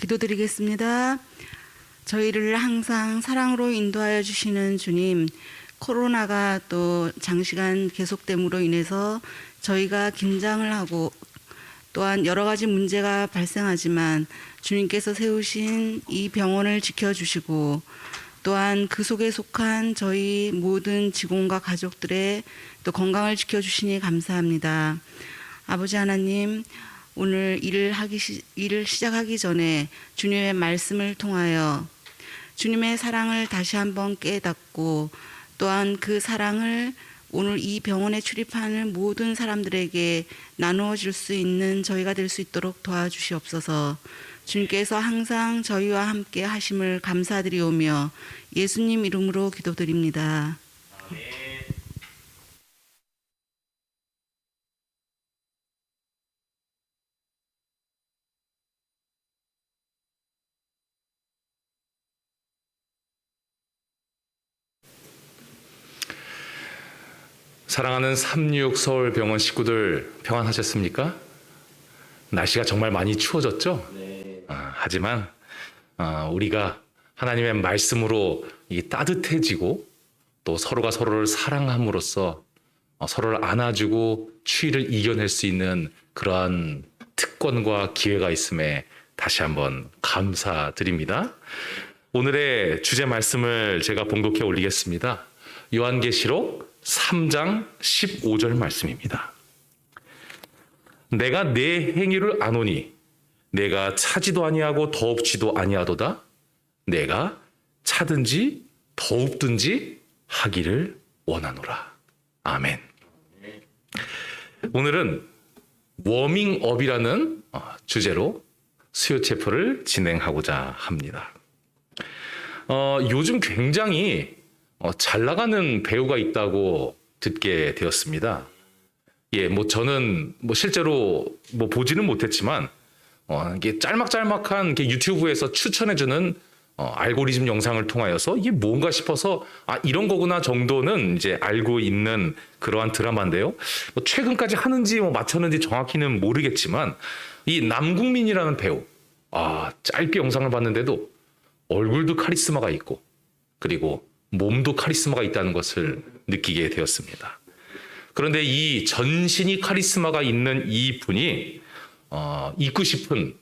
기도드리겠습니다. 저희를 항상 사랑으로 인도하여 주시는 주님, 코로나가 또 장시간 계속됨으로 인해서 저희가 긴장을 하고 또한 여러 가지 문제가 발생하지만 주님께서 세우신 이 병원을 지켜주시고 또한 그 속에 속한 저희 모든 직원과 가족들의 또 건강을 지켜주시니 감사합니다. 아버지 하나님, 오늘 일을 시작하기 전에 주님의 말씀을 통하여 주님의 사랑을 다시 한번 깨닫고 또한 그 사랑을 오늘 이 병원에 출입하는 모든 사람들에게 나누어 줄 수 있는 저희가 될 수 있도록 도와주시옵소서. 주님께서 항상 저희와 함께 하심을 감사드리오며 예수님 이름으로 기도드립니다. 사랑하는 366 서울병원 식구들 평안하셨습니까? 날씨가 정말 많이 추워졌죠? 네. 하지만 우리가 하나님의 말씀으로 따뜻해지고 또 서로가 서로를 사랑함으로써 서로를 안아주고 추위를 이겨낼 수 있는 그러한 특권과 기회가 있음에 다시 한번 감사드립니다. 오늘의 주제 말씀을 제가 봉독해 올리겠습니다. 요한계시록 3장 15절 말씀입니다. 내가 내 행위를 아노니 내가 차지도 아니하고 더웁지도 아니하도다. 내가 차든지 더웁든지 하기를 원하노라. 아멘. 오늘은 워밍업이라는 주제로 수요 체포를 진행하고자 합니다. 요즘 굉장히 잘 나가는 배우가 있다고 듣게 되었습니다. 저는 실제로 보지는 못했지만 이게 짤막짤막한 유튜브에서 추천해주는 알고리즘 영상을 통하여서 이게 뭔가 싶어서 이런 거구나 정도는 이제 알고 있는 그러한 드라마인데요. 최근까지 하는지 맞췄는지 정확히는 모르겠지만 이 남궁민이라는 배우 짧게 영상을 봤는데도 얼굴도 카리스마가 있고 그리고 몸도 카리스마가 있다는 것을 느끼게 되었습니다. 그런데 이 전신이 카리스마가 있는 이 분이 잊고 싶은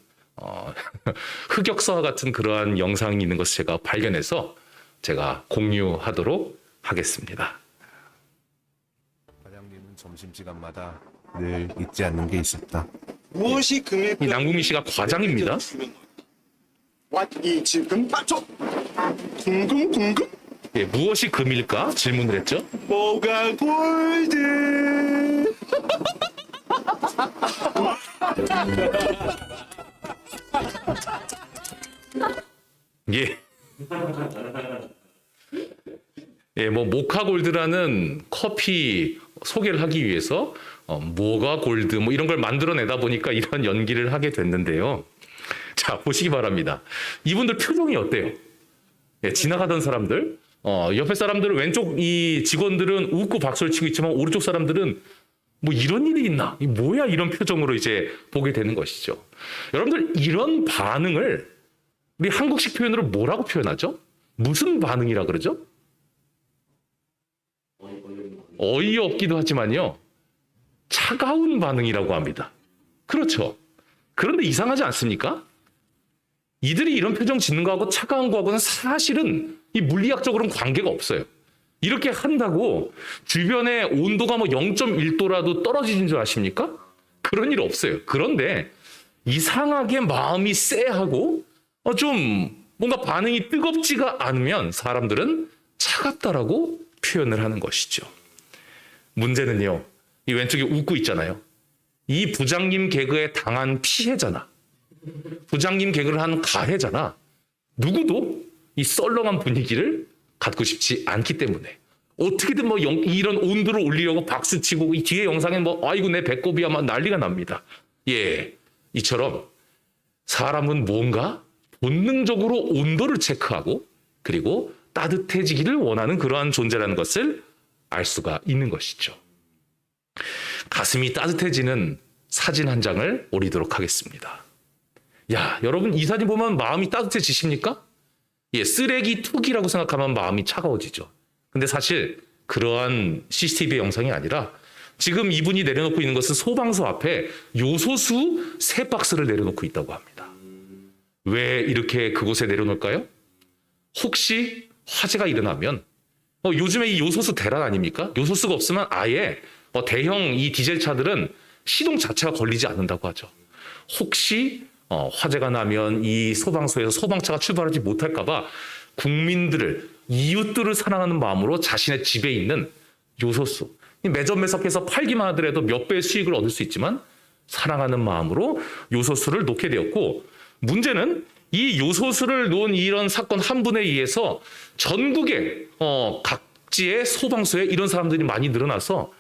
흑역사와 같은 그러한 영상이 있는 것을 제가 발견해서 제가 공유하도록 하겠습니다. 과장님은 점심시간마다 늘 잊지 않는 게 있었다. 무엇이 금일 이 남궁민 씨가 과장입니다. 이 지금 맞죠? 궁금 무엇이 금일까? 질문을 했죠. 뭐가 골드 모카 골드라는 커피 소개를 하기 위해서 뭐가 골드 이런 걸 만들어내다 보니까 이런 연기를 하게 됐는데요. 자, 보시기 바랍니다. 이분들 표정이 어때요? 지나가던 사람들, 옆에 사람들은 왼쪽 이 직원들은 웃고 박수를 치고 있지만 오른쪽 사람들은 이런 일이 있나? 뭐야? 이런 표정으로 이제 보게 되는 것이죠. 여러분들 이런 반응을 우리 한국식 표현으로 뭐라고 표현하죠? 무슨 반응이라 그러죠? 어이없기도 하지만요. 차가운 반응이라고 합니다. 그렇죠. 그런데 이상하지 않습니까? 이들이 이런 표정 짓는 거하고 차가운 거하고는 사실은 이 물리학적으로는 관계가 없어요. 이렇게 한다고 주변의 온도가 0.1도라도 떨어지는 줄 아십니까? 그런 일 없어요. 그런데 이상하게 마음이 쎄하고 좀 뭔가 반응이 뜨겁지가 않으면 사람들은 차갑다라고 표현을 하는 것이죠. 문제는요. 이 왼쪽에 웃고 있잖아요. 이 부장님 개그에 당한 피해자나 부장님 개그를 한 가해자나 누구도 이 썰렁한 분위기를 갖고 싶지 않기 때문에 어떻게든 이런 온도를 올리려고 박수치고 이 뒤에 영상에 아이고 내 배꼽이야 난리가 납니다. 이처럼 사람은 뭔가 본능적으로 온도를 체크하고 그리고 따뜻해지기를 원하는 그러한 존재라는 것을 알 수가 있는 것이죠. 가슴이 따뜻해지는 사진 한 장을 올리도록 하겠습니다. 야, 여러분 이 사진 보면 마음이 따뜻해지십니까? 예, 쓰레기 투기라고 생각하면 마음이 차가워지죠. 근데 사실 그러한 CCTV 영상이 아니라 지금 이분이 내려놓고 있는 것은 소방서 앞에 요소수 3박스를 내려놓고 있다고 합니다. 왜 이렇게 그곳에 내려놓을까요? 혹시 화재가 일어나면 요즘에 이 요소수 대란 아닙니까? 요소수가 없으면 아예 대형 이 디젤 차들은 시동 자체가 걸리지 않는다고 하죠. 혹시 화재가 나면 이 소방서에서 소방차가 출발하지 못할까 봐 국민들을, 이웃들을 사랑하는 마음으로 자신의 집에 있는 요소수, 매점 매석해서 팔기만 하더라도 몇 배의 수익을 얻을 수 있지만 사랑하는 마음으로 요소수를 놓게 되었고, 문제는 이 요소수를 놓은 이런 사건 한 분에 의해서 전국의 각지의 소방서에 이런 사람들이 많이 늘어나서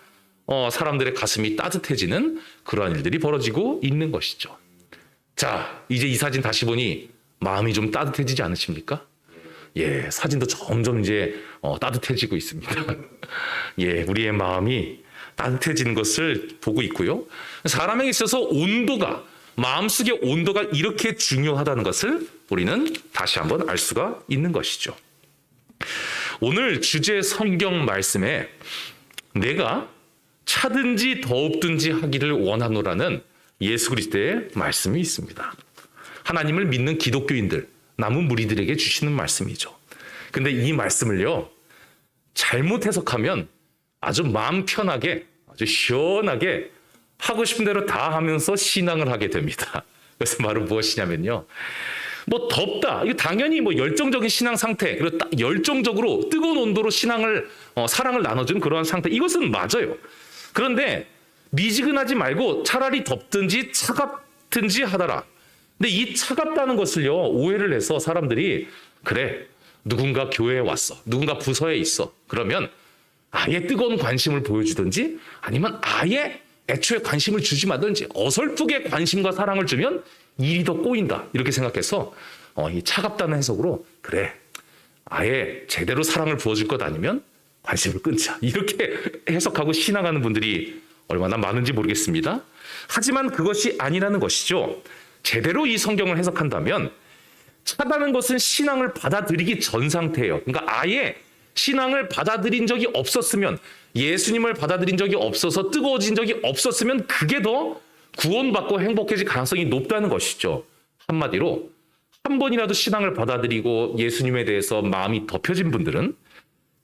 사람들의 가슴이 따뜻해지는 그러한 일들이 벌어지고 있는 것이죠. 자, 이제 이 사진 다시 보니 마음이 좀 따뜻해지지 않으십니까? 예, 사진도 점점 이제 따뜻해지고 있습니다. 예, 우리의 마음이 따뜻해지는 것을 보고 있고요. 사람에게 있어서 온도가, 마음속의 온도가 이렇게 중요하다는 것을 우리는 다시 한번 알 수가 있는 것이죠. 오늘 주제 성경 말씀에 내가 차든지 더웁든지 하기를 원하노라는 예수 그리스도의 말씀이 있습니다. 하나님을 믿는 기독교인들, 남은 무리들에게 주시는 말씀이죠. 근데 이 말씀을요, 잘못 해석하면 아주 마음 편하게, 아주 시원하게 하고 싶은 대로 다 하면서 신앙을 하게 됩니다. 그래서 말은 무엇이냐면요, 덥다, 이거 당연히 열정적인 신앙 상태, 그리고 열정적으로 뜨거운 온도로 사랑을 나눠주는 그러한 상태, 이것은 맞아요. 그런데 미지근하지 말고 차라리 덥든지 차갑든지 하더라. 근데 이 차갑다는 것을요, 오해를 해서 사람들이, 그래, 누군가 교회에 왔어, 누군가 부서에 있어, 그러면 아예 뜨거운 관심을 보여주든지 아니면 아예 애초에 관심을 주지 말든지 어설프게 관심과 사랑을 주면 일이 더 꼬인다, 이렇게 생각해서 이 차갑다는 해석으로, 그래, 아예 제대로 사랑을 부어줄 것 아니면 관심을 끊자, 이렇게 해석하고 신앙하는 분들이 얼마나 많은지 모르겠습니다. 하지만 그것이 아니라는 것이죠. 제대로 이 성경을 해석한다면 차다는 것은 신앙을 받아들이기 전 상태예요. 그러니까 아예 신앙을 받아들인 적이 없었으면, 예수님을 받아들인 적이 없어서 뜨거워진 적이 없었으면 그게 더 구원받고 행복해질 가능성이 높다는 것이죠. 한마디로 한 번이라도 신앙을 받아들이고 예수님에 대해서 마음이 덮여진 분들은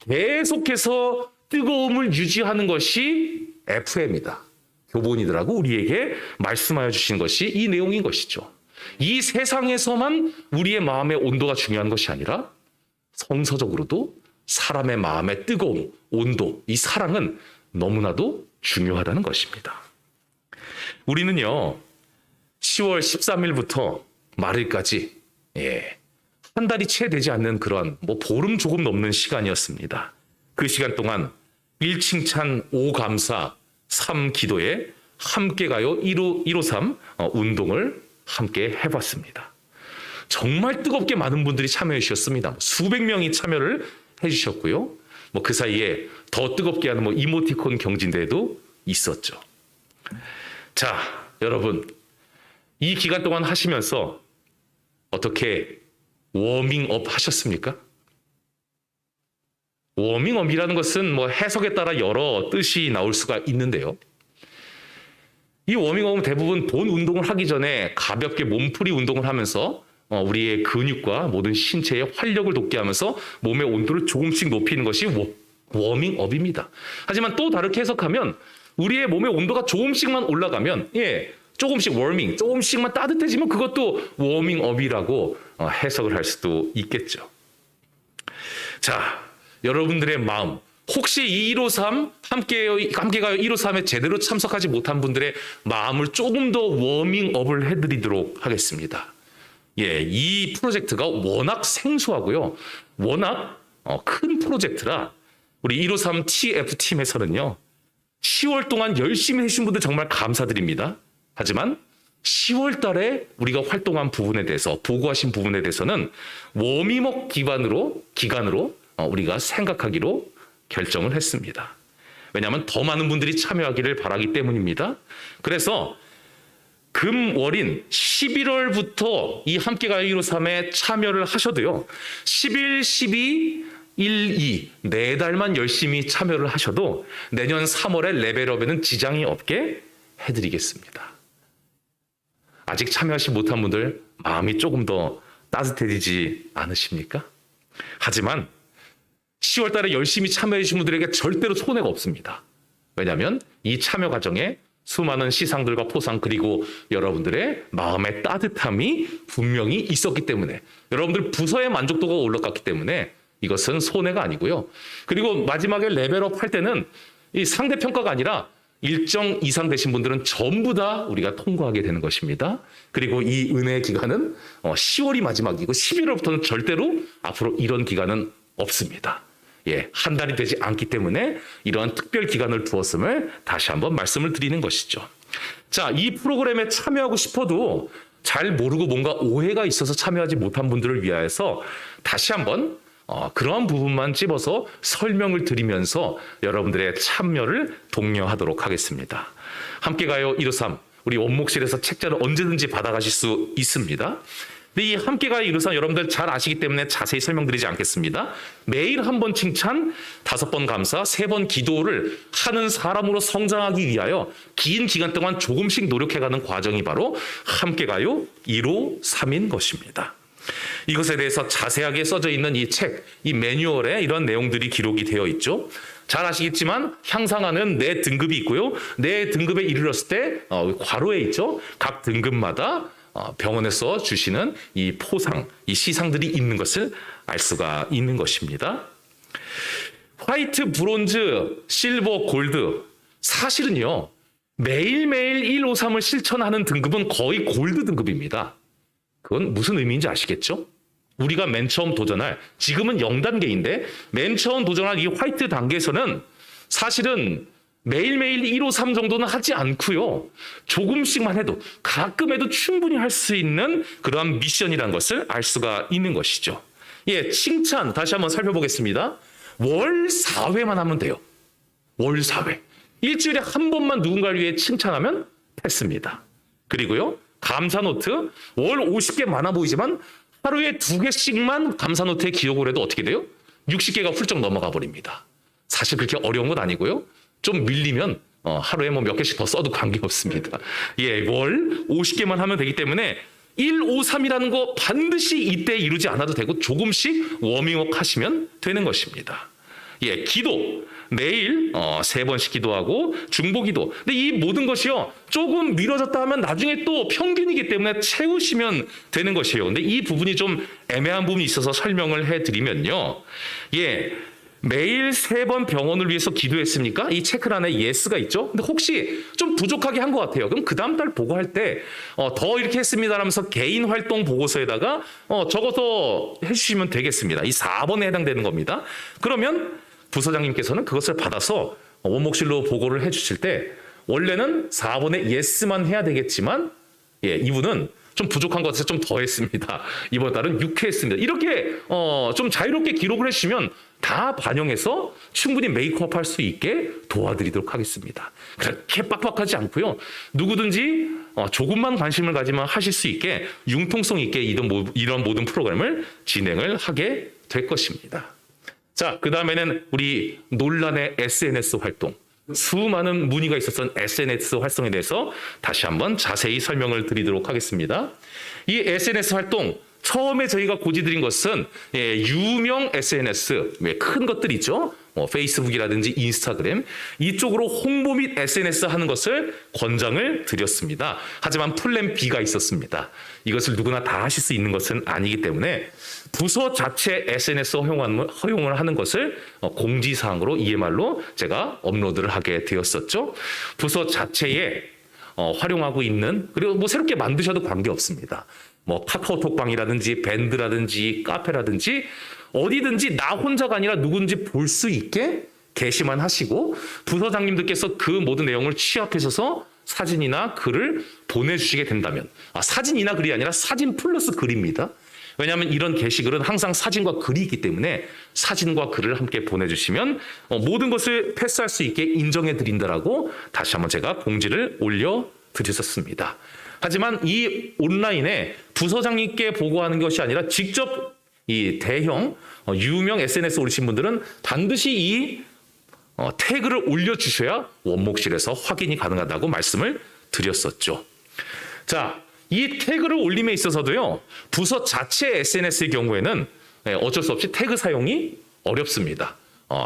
계속해서 뜨거움을 유지하는 것이 FM이다, 교본이더라고 우리에게 말씀하여 주신 것이 이 내용인 것이죠. 이 세상에서만 우리의 마음의 온도가 중요한 것이 아니라 성서적으로도 사람의 마음의 뜨거움, 온도, 이 사랑은 너무나도 중요하다는 것입니다. 우리는요, 10월 13일부터 말일까지 한 달이 채 되지 않는 그런 보름 조금 넘는 시간이었습니다. 그 시간 동안 1칭찬, 5감사, 3기도에 함께 가요 153 운동을 함께 해봤습니다. 정말 뜨겁게 많은 분들이 참여해 주셨습니다. 수백 명이 참여를 해주셨고요. 그 사이에 더 뜨겁게 하는 이모티콘 경진대회도 있었죠. 자, 여러분, 이 기간 동안 하시면서 어떻게 워밍업 하셨습니까? 워밍업이라는 것은 해석에 따라 여러 뜻이 나올 수가 있는데요. 이 워밍업은 대부분 본 운동을 하기 전에 가볍게 몸풀이 운동을 하면서 우리의 근육과 모든 신체의 활력을 돋게 하면서 몸의 온도를 조금씩 높이는 것이 워밍업입니다. 하지만 또 다르게 해석하면 우리의 몸의 온도가 조금씩만 올라가면, 조금씩 워밍, 조금씩만 따뜻해지면 그것도 워밍업이라고 해석을 할 수도 있겠죠. 자, 여러분들의 마음, 혹시 이 153 함께 가요 153에 제대로 참석하지 못한 분들의 마음을 조금 더 워밍업을 해드리도록 하겠습니다. 이 프로젝트가 워낙 생소하고요, 워낙 큰 프로젝트라 우리 153 TF팀에서는요 10월 동안 열심히 해주신 분들 정말 감사드립니다. 하지만 10월 달에 우리가 활동한 부분에 대해서, 보고하신 부분에 대해서는 워밍업 기간으로 우리가 생각하기로 결정을 했습니다. 왜냐하면 더 많은 분들이 참여하기를 바라기 때문입니다. 그래서 금월인 11월부터 이 함께 가요 153에 참여를 하셔도요. 11, 12, 1, 2, 4달만 열심히 참여를 하셔도 내년 3월에 레벨업에는 지장이 없게 해드리겠습니다. 아직 참여하지 못한 분들 마음이 조금 더 따뜻해지지 않으십니까? 하지만 10월 달에 열심히 참여해 주신 분들에게 절대로 손해가 없습니다. 왜냐하면 이 참여 과정에 수많은 시상들과 포상 그리고 여러분들의 마음의 따뜻함이 분명히 있었기 때문에 여러분들 부서의 만족도가 올라갔기 때문에 이것은 손해가 아니고요. 그리고 마지막에 레벨업 할 때는 이 상대평가가 아니라 일정 이상 되신 분들은 전부 다 우리가 통과하게 되는 것입니다. 그리고 이 은혜의 기간은 10월이 마지막이고 11월부터는 절대로 앞으로 이런 기간은 없습니다. 예, 한 달이 되지 않기 때문에 이러한 특별 기간을 두었음을 다시 한번 말씀을 드리는 것이죠. 자, 이 프로그램에 참여하고 싶어도 잘 모르고 뭔가 오해가 있어서 참여하지 못한 분들을 위하여서 다시 한번 그러한 부분만 찝어서 설명을 드리면서 여러분들의 참여를 독려하도록 하겠습니다. 함께 가요 153 우리 원목실에서 책자를 언제든지 받아가실 수 있습니다. 근데 이 함께 가요 153 여러분들 잘 아시기 때문에 자세히 설명드리지 않겠습니다. 매일 한 번 칭찬, 5번 감사, 3번 기도를 하는 사람으로 성장하기 위하여 긴 기간 동안 조금씩 노력해가는 과정이 바로 함께 가요 153인 것입니다. 이것에 대해서 자세하게 써져 있는 이 책, 이 매뉴얼에 이런 내용들이 기록이 되어 있죠. 잘 아시겠지만 향상하는 4등급이 있고요. 4등급에 이르렀을 때 괄호에 있죠. 각 등급마다 병원에서 주시는 이 포상, 이 시상들이 있는 것을 알 수가 있는 것입니다. 화이트, 브론즈, 실버, 골드. 사실은요. 매일매일 153을 실천하는 등급은 거의 골드 등급입니다. 그건 무슨 의미인지 아시겠죠? 우리가 맨 처음 도전할, 지금은 0단계인데 맨 처음 도전할 이 화이트 단계에서는 사실은 매일매일 153 정도는 하지 않고요. 조금씩만 해도 가끔 해도 충분히 할 수 있는 그러한 미션이라는 것을 알 수가 있는 것이죠. 예, 칭찬 다시 한번 살펴보겠습니다. 월 4회만 하면 돼요. 월 4회. 일주일에 한 번만 누군가를 위해 칭찬하면 패스입니다. 그리고요. 감사 노트 월 50개 많아 보이지만 하루에 2개씩만 감사 노트에 기록을 해도 어떻게 돼요? 60개가 훌쩍 넘어가 버립니다. 사실 그렇게 어려운 건 아니고요. 좀 밀리면 하루에 뭐 몇 개씩 더 써도 관계없습니다. 예, 월 50개만 하면 되기 때문에 153이라는 거 반드시 이때 이루지 않아도 되고 조금씩 워밍업 하시면 되는 것입니다. 예, 기도. 매일 3번씩 기도하고 중보기도. 근데 이 모든 것이요. 조금 미뤄졌다 하면 나중에 또 평균이기 때문에 채우시면 되는 것이에요. 근데 이 부분이 좀 애매한 부분이 있어서 설명을 해드리면요. 예. 매일 3번 병원을 위해서 기도했습니까? 이 체크란에 예스가 있죠. 근데 혹시 좀 부족하게 한 것 같아요. 그럼 그 다음 달 보고할 때 더 이렇게 했습니다 하면서 개인 활동 보고서에다가 적어서 해주시면 되겠습니다. 이 4번에 해당되는 겁니다. 그러면 부서장님께서는 그것을 받아서 원목실로 보고를 해주실 때 원래는 4번에 예스만 해야 되겠지만 예, 이분은 좀 부족한 것에서 좀 더 했습니다. 이번 달은 6회 했습니다. 이렇게 좀 자유롭게 기록을 해주시면 다 반영해서 충분히 메이크업 할 수 있게 도와드리도록 하겠습니다. 그렇게 빡빡하지 않고요. 누구든지 조금만 관심을 가지면 하실 수 있게 융통성 있게 이런 모든 프로그램을 진행을 하게 될 것입니다. 자, 그 다음에는 우리 논란의 SNS 활동. 수많은 문의가 있었던 SNS 활성에 대해서 다시 한번 자세히 설명을 드리도록 하겠습니다. 이 SNS 활동 처음에 저희가 고지드린 것은 유명 SNS, 큰 것들 있죠. 페이스북이라든지 인스타그램 이쪽으로 홍보 및 SNS 하는 것을 권장을 드렸습니다. 하지만 플랜 B가 있었습니다. 이것을 누구나 다 하실 수 있는 것은 아니기 때문에 부서 자체 SNS 허용을 하는 것을 공지사항으로 EMR로 제가 업로드를 하게 되었었죠. 부서 자체에 활용하고 있는 그리고 뭐 새롭게 만드셔도 관계없습니다. 뭐 카카오톡방이라든지 밴드라든지 카페라든지 어디든지 나 혼자가 아니라 누군지 볼 수 있게 게시만 하시고 부서장님들께서 그 모든 내용을 취합하셔서 사진이나 글을 보내주시게 된다면 사진이나 글이 아니라 사진 플러스 글입니다. 왜냐하면 이런 게시글은 항상 사진과 글이 있기 때문에 사진과 글을 함께 보내주시면 모든 것을 패스할 수 있게 인정해 드린다라고 다시 한번 제가 공지를 올려드렸었습니다. 하지만 이 온라인에 부서장님께 보고하는 것이 아니라 직접 이 대형 유명 SNS 올리신 분들은 반드시 이 태그를 올려주셔야 원목실에서 확인이 가능하다고 말씀을 드렸었죠. 자, 이 태그를 올림에 있어서도요, 부서 자체 SNS의 경우에는 어쩔 수 없이 태그 사용이 어렵습니다.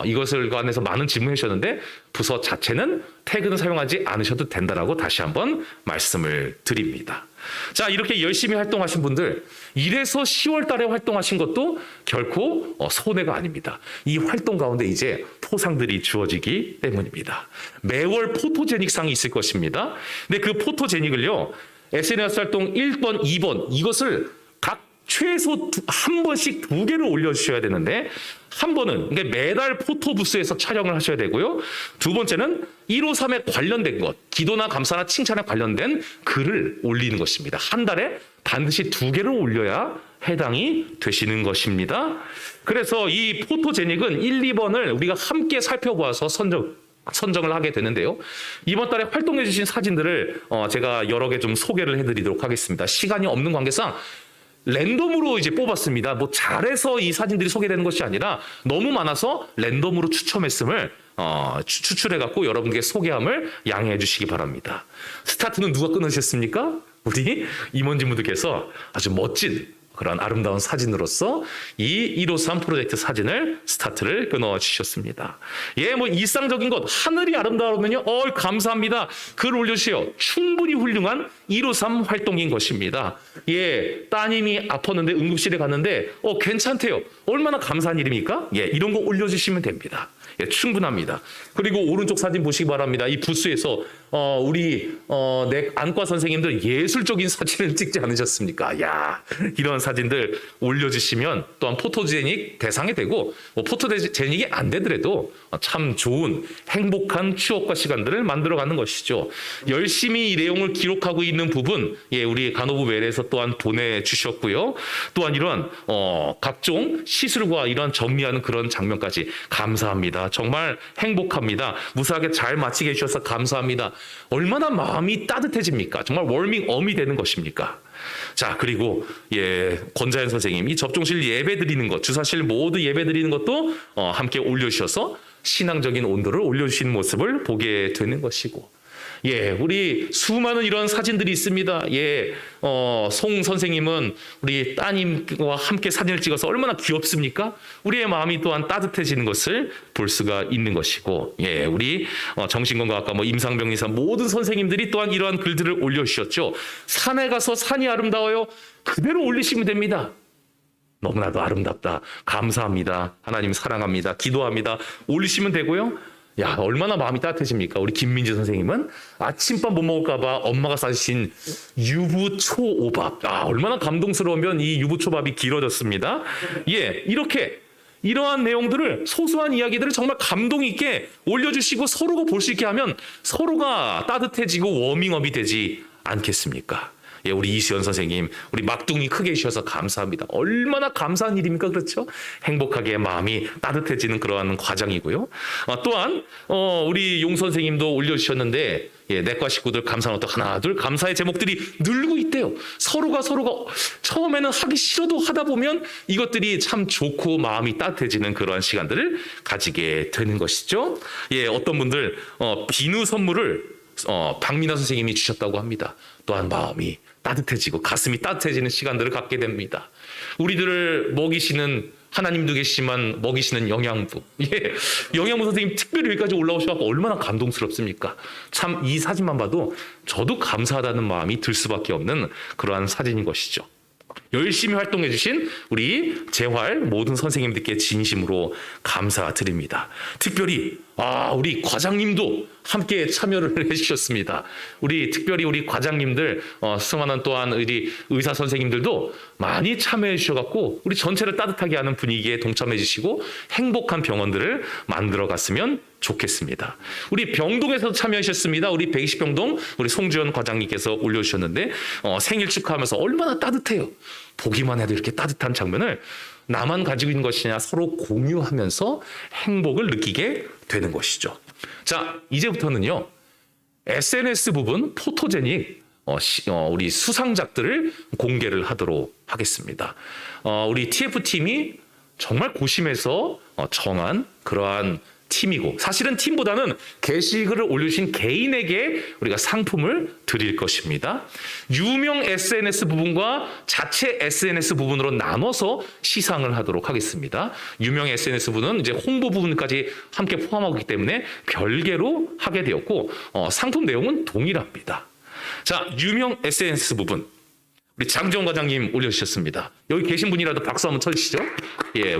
이것을 관해서 많은 질문을 주셨는데 부서 자체는 태그는 사용하지 않으셔도 된다라고 다시 한번 말씀을 드립니다. 자, 이렇게 열심히 활동하신 분들, 이래서 10월 달에 활동하신 것도 결코 손해가 아닙니다. 이 활동 가운데 이제 포상들이 주어지기 때문입니다. 매월 포토제닉상이 있을 것입니다. 근데 그 포토제닉을요, SNS 활동 1번, 2번 이것을 각 최소 한 번씩 2개를 올려주셔야 되는데, 한 번은 그러니까 매달 포토부스에서 촬영을 하셔야 되고요. 두 번째는 153에 관련된 것, 기도나 감사나 칭찬에 관련된 글을 올리는 것입니다. 한 달에 반드시 2개를 올려야 해당이 되시는 것입니다. 그래서 이 포토제닉은 1, 2번을 우리가 함께 살펴보아서 선정을 하게 되는데요. 이번 달에 활동해 주신 사진들을 제가 여러 개 좀 소개를 해드리도록 하겠습니다. 시간이 없는 관계상 랜덤으로 이제 뽑았습니다. 뭐 잘해서 이 사진들이 소개되는 것이 아니라 너무 많아서 랜덤으로 추첨했음을 추출해갖고 여러분께 소개함을 양해해 주시기 바랍니다. 스타트는 누가 끊으셨습니까? 우리 임원진 분들께서 아주 멋진 그런 아름다운 사진으로서 이 153 프로젝트 사진을 스타트를 끊어주셨습니다. 예, 뭐 일상적인 것, 하늘이 아름다우면요, 감사합니다. 글 올려주세요. 충분히 훌륭한 153 활동인 것입니다. 예, 따님이 아팠는데 응급실에 갔는데, 괜찮대요. 얼마나 감사한 일입니까? 예, 이런 거 올려주시면 됩니다. 예, 충분합니다. 그리고 오른쪽 사진 보시기 바랍니다. 이 부스에서 우리 내 안과 선생님들 예술적인 사진을 찍지 않으셨습니까? 야, 이런 사진들 올려주시면 또한 포토제닉 대상이 되고, 포토제닉이 안 되더라도 참 좋은 행복한 추억과 시간들을 만들어가는 것이죠. 열심히 이 내용을 기록하고 있는 부분, 예, 우리 간호부 메일에서 또한 보내주셨고요. 또한 이런 각종 시술과 이런 정리하는 그런 장면까지 감사합니다. 정말 행복합니다. 무사하게 잘 마치게 해주셔서 감사합니다. 얼마나 마음이 따뜻해집니까? 정말 워밍업이 되는 것입니까? 자, 그리고 예, 권자연 선생님 이 접종실 예배 드리는 것, 주사실 모두 예배 드리는 것도 함께 올려주셔서 신앙적인 온도를 올려주시는 모습을 보게 되는 것이고, 예, 우리 수많은 이런 사진들이 있습니다. 예, 송 선생님은 우리 따님과 함께 사진을 찍어서 얼마나 귀엽습니까? 우리의 마음이 또한 따뜻해지는 것을 볼 수가 있는 것이고, 예, 우리 정신건강학과 임상병 의사 모든 선생님들이 또한 이러한 글들을 올려주셨죠. 산에 가서 산이 아름다워요. 그대로 올리시면 됩니다. 너무나도 아름답다. 감사합니다. 하나님 사랑합니다. 기도합니다. 올리시면 되고요. 야, 얼마나 마음이 따뜻해집니까? 우리 김민지 선생님은 아침밥 못 먹을까봐 엄마가 싸주신 유부초오밥. 얼마나 감동스러우면 이 유부초밥이 길어졌습니다. 예, 이러한 내용들을, 소소한 이야기들을 정말 감동 있게 올려주시고 서로가 볼 수 있게 하면 서로가 따뜻해지고 워밍업이 되지 않겠습니까? 예, 우리 이수연 선생님, 우리 막둥이 크게 해주셔서 감사합니다. 얼마나 감사한 일입니까? 그렇죠? 행복하게 마음이 따뜻해지는 그러한 과정이고요. 또한 우리 용 선생님도 올려주셨는데, 예, 내과 식구들 감사한 어떤 하나, 둘 감사의 제목들이 늘고 있대요. 서로가 처음에는 하기 싫어도 하다 보면 이것들이 참 좋고 마음이 따뜻해지는 그러한 시간들을 가지게 되는 것이죠. 예, 어떤 분들 비누 선물을 박민아 선생님이 주셨다고 합니다. 또한 마음이 따뜻해지고 가슴이 따뜻해지는 시간들을 갖게 됩니다. 우리들을 먹이시는 하나님도 계시지만 먹이시는 영양부. 예, 영양부 선생님 특별히 여기까지 올라오셔서 얼마나 감동스럽습니까? 참 이 사진만 봐도 저도 감사하다는 마음이 들 수밖에 없는 그러한 사진인 것이죠. 열심히 활동해 주신 우리 재활 모든 선생님들께 진심으로 감사드립니다. 특별히 우리 과장님도 함께 참여를 해주셨습니다. 특별히 우리 과장님들, 수많은 또한 우리 의사 선생님들도 많이 참여해 주셔갖고 우리 전체를 따뜻하게 하는 분위기에 동참해 주시고 행복한 병원들을 만들어 갔으면 좋겠습니다. 우리 병동에서도 참여하셨습니다. 우리 120병동 우리 송주현 과장님께서 올려주셨는데 생일 축하하면서 얼마나 따뜻해요. 보기만 해도 이렇게 따뜻한 장면을 나만 가지고 있는 것이냐 서로 공유하면서 행복을 느끼게 되는 것이죠. 자, 이제부터는요. SNS 부분 포토제닉 우리 수상작들을 공개를 하도록 하겠습니다. 우리 TF팀이 정말 고심해서 정한 그러한 팀이고, 사실은 팀보다는 게시글을 올려주신 개인에게 우리가 상품을 드릴 것입니다. 유명 SNS 부분과 자체 SNS 부분으로 나눠서 시상을 하도록 하겠습니다. 유명 SNS 부분은 이제 홍보 부분까지 함께 포함하고 있기 때문에 별개로 하게 되었고, 상품 내용은 동일합니다. 자, 유명 SNS 부분. 우리 장지원 과장님 올려주셨습니다. 여기 계신 분이라도 박수 한번 쳐주시죠. 예,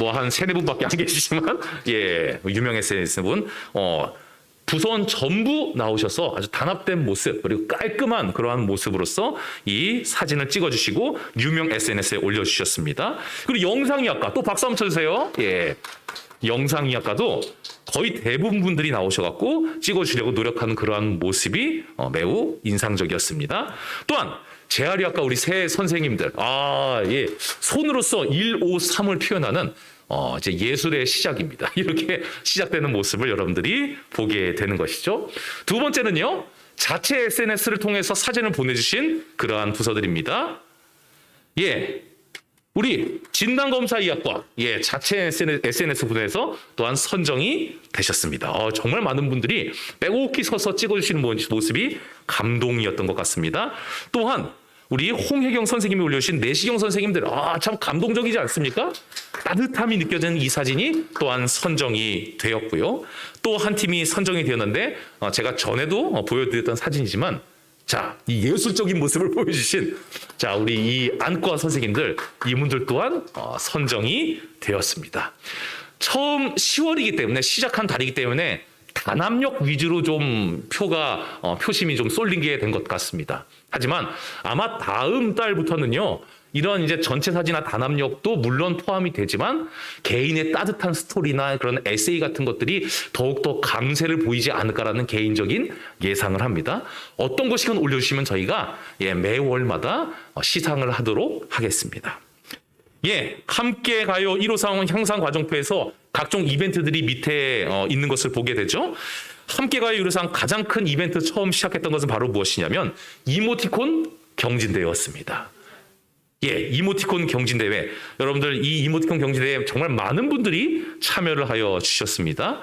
뭐 한 3-4분밖에 안 계시지만, 예, 유명 SNS 분. 부서원 전부 나오셔서 아주 단합된 모습, 그리고 깔끔한 그러한 모습으로서 이 사진을 찍어주시고 유명 SNS에 올려주셨습니다. 그리고 영상의학과 또 박수 한번 쳐주세요. 예, 영상의학과도 거의 대부분 분들이 나오셔갖고 찍어주려고 노력하는 그러한 모습이 매우 인상적이었습니다. 또한 재활의학과 우리 새 선생님들, 예, 손으로서 1, 5, 3을 표현하는 이제 예술의 시작입니다. 이렇게 시작되는 모습을 여러분들이 보게 되는 것이죠. 두 번째는요, 자체 SNS를 통해서 사진을 보내주신 그러한 부서들입니다. 예, 우리 진단검사의학과, 예, 자체 SNS 분야에서 또한 선정이 되셨습니다. 정말 많은 분들이 빼곡히 서서 찍어주시는 모습이 감동이었던 것 같습니다. 또한 우리 홍혜경 선생님이 올려주신 내시경 선생님들, 참 감동적이지 않습니까? 따뜻함이 느껴지는 이 사진이 또한 선정이 되었고요. 또 한 팀이 선정이 되었는데, 제가 전에도 보여드렸던 사진이지만, 자, 이 예술적인 모습을 보여주신, 자, 우리 이 안과 선생님들, 이분들 또한 선정이 되었습니다. 처음 10월이기 때문에, 시작한 달이기 때문에 단합력 위주로 좀 표심이 좀 쏠린 게 된 것 같습니다. 하지만 아마 다음 달부터는요, 이런 이제 전체 사진이나 단합력도 물론 포함이 되지만 개인의 따뜻한 스토리나 그런 에세이 같은 것들이 더욱더 강세를 보이지 않을까라는 개인적인 예상을 합니다. 어떤 것이건 올려주시면 저희가 매월마다 시상을 하도록 하겠습니다. 예, 함께 가요 1호상 향상 과정표에서 각종 이벤트들이 밑에 있는 것을 보게 되죠. 함께 가요 1호상 가장 큰 이벤트 처음 시작했던 것은 바로 무엇이냐면 이모티콘 경진대회였습니다. 예, 이모티콘 경진대회. 여러분들 이 이모티콘 경진대회에 정말 많은 분들이 참여를 하여 주셨습니다.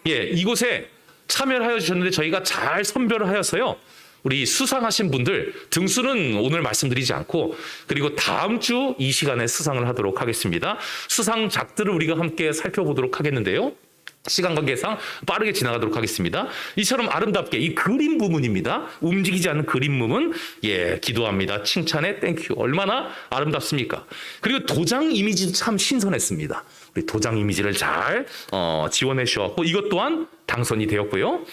예, 이곳에 참여를 하여 주셨는데 저희가 잘 선별을 하여서요, 우리 수상하신 분들 등수는 오늘 말씀드리지 않고, 그리고 다음 주 이 시간에 수상을 하도록 하겠습니다. 수상작들을 우리가 함께 살펴보도록 하겠는데요. 시간 관계상 빠르게 지나가도록 하겠습니다. 이처럼 아름답게 이 그림 부분입니다. 움직이지 않는 그림 부분, 예, 기도합니다. 칭찬에 땡큐. 얼마나 아름답습니까? 그리고 도장 이미지도 참 신선했습니다. 우리 도장 이미지를 잘 지원해 주셨고, 이것 또한 당선이 되었고요.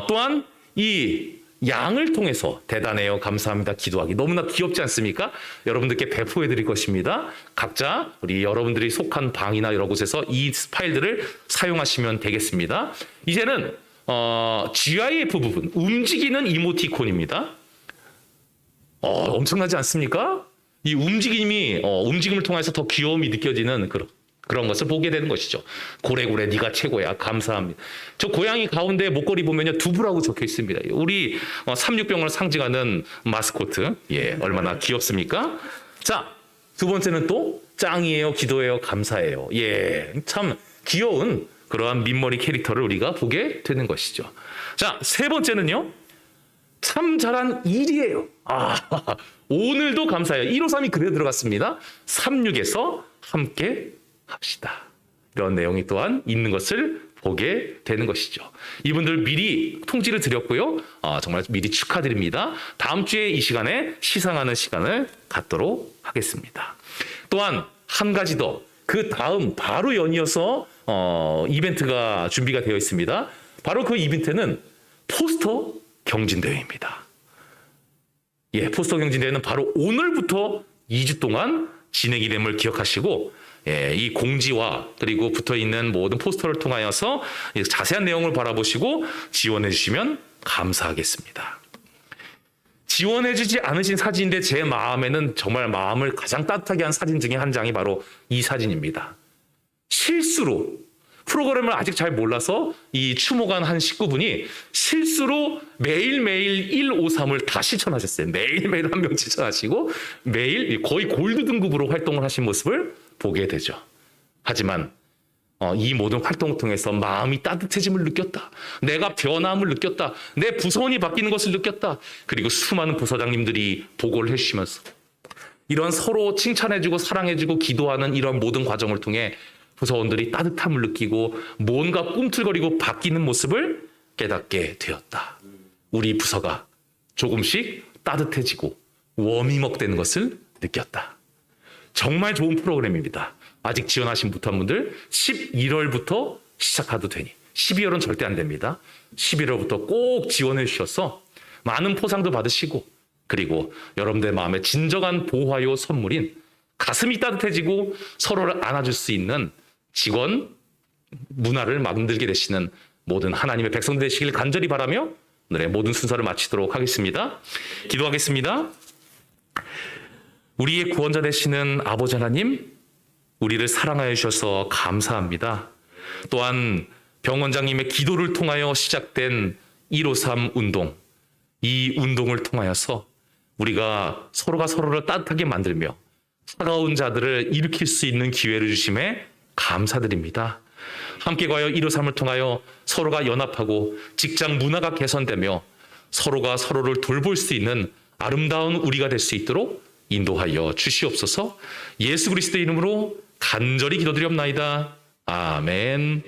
또한 이 양을 통해서 대단해요, 감사합니다, 기도하기. 너무나 귀엽지 않습니까? 여러분들께 배포해 드릴 것입니다. 각자 우리 여러분들이 속한 방이나 여러 곳에서 이 파일들을 사용하시면 되겠습니다. 이제는 GIF 부분, 움직이는 이모티콘입니다. 엄청나지 않습니까? 이 움직임을 통해서 더 귀여움이 느껴지는 그런 것을 보게 되는 것이죠. 고래고래 네가 최고야, 감사합니다. 저 고양이 가운데 목걸이 보면요, 두부라고 적혀 있습니다. 우리 365병을 상징하는 마스코트, 예, 얼마나 귀엽습니까? 자, 두 번째는 또 짱이에요, 기도해요, 감사해요. 예, 참 귀여운 그러한 민머리 캐릭터를 우리가 보게 되는 것이죠. 자, 세 번째는요, 참 잘한 일이에요. 오늘도 감사해요. 153이 그대로 들어갔습니다. 36에서 함께 합시다. 이런 내용이 또한 있는 것을 보게 되는 것이죠. 이분들 미리 통지를 드렸고요. 정말 미리 축하드립니다. 다음 주에 이 시간에 시상하는 시간을 갖도록 하겠습니다. 또한 한 가지 더, 그 다음 바로 연이어서 이벤트가 준비가 되어 있습니다. 바로 그 이벤트는 포스터 경진대회입니다. 예, 포스터 경진대회는 바로 오늘부터 2주 동안 진행이 됨을 기억하시고, 예, 이 공지와 그리고 붙어있는 모든 포스터를 통하여서 자세한 내용을 바라보시고 지원해 주시면 감사하겠습니다. 지원해주지 않으신 사진인데 제 마음에는 정말 마음을 가장 따뜻하게 한 사진 중에 한 장이 바로 이 사진입니다. 실수로 프로그램을 아직 잘 몰라서 이 추모관 한 식구분이 실수로 매일매일 153을 다 실천하셨어요. 매일매일 한 명 실천하시고 매일 거의 골드 등급으로 활동을 하신 모습을 보게 되죠. 하지만 이 모든 활동을 통해서 마음이 따뜻해짐을 느꼈다. 내가 변함을 느꼈다. 내 부서원이 바뀌는 것을 느꼈다. 그리고 수많은 부서장님들이 보고를 해주시면서 이런 서로 칭찬해주고 사랑해주고 기도하는 이런 모든 과정을 통해 부서원들이 따뜻함을 느끼고 뭔가 꿈틀거리고 바뀌는 모습을 깨닫게 되었다. 우리 부서가 조금씩 따뜻해지고 워밍업 되는 것을 느꼈다. 정말 좋은 프로그램입니다. 아직 지원하신 분들 11월부터 시작해도 되니 12월은 절대 안 됩니다. 11월부터 꼭 지원해 주셔서 많은 포상도 받으시고 그리고 여러분들의 마음에 진정한 보화요 선물인 가슴이 따뜻해지고 서로를 안아줄 수 있는 직원 문화를 만들게 되시는 모든 하나님의 백성들 되시길 간절히 바라며 오늘의 모든 순서를 마치도록 하겠습니다. 기도하겠습니다. 우리의 구원자 되시는 아버지 하나님, 우리를 사랑하여 주셔서 감사합니다. 또한 병원장님의 기도를 통하여 시작된 153 운동, 이 운동을 통하여서 우리가 서로가 서로를 따뜻하게 만들며 차가운 자들을 일으킬 수 있는 기회를 주심에 감사드립니다. 함께 가여 153을 통하여 서로가 연합하고 직장 문화가 개선되며 서로가 서로를 돌볼 수 있는 아름다운 우리가 될 수 있도록 인도하여 주시옵소서. 예수 그리스도의 이름으로 간절히 기도드리옵나이다. 아멘.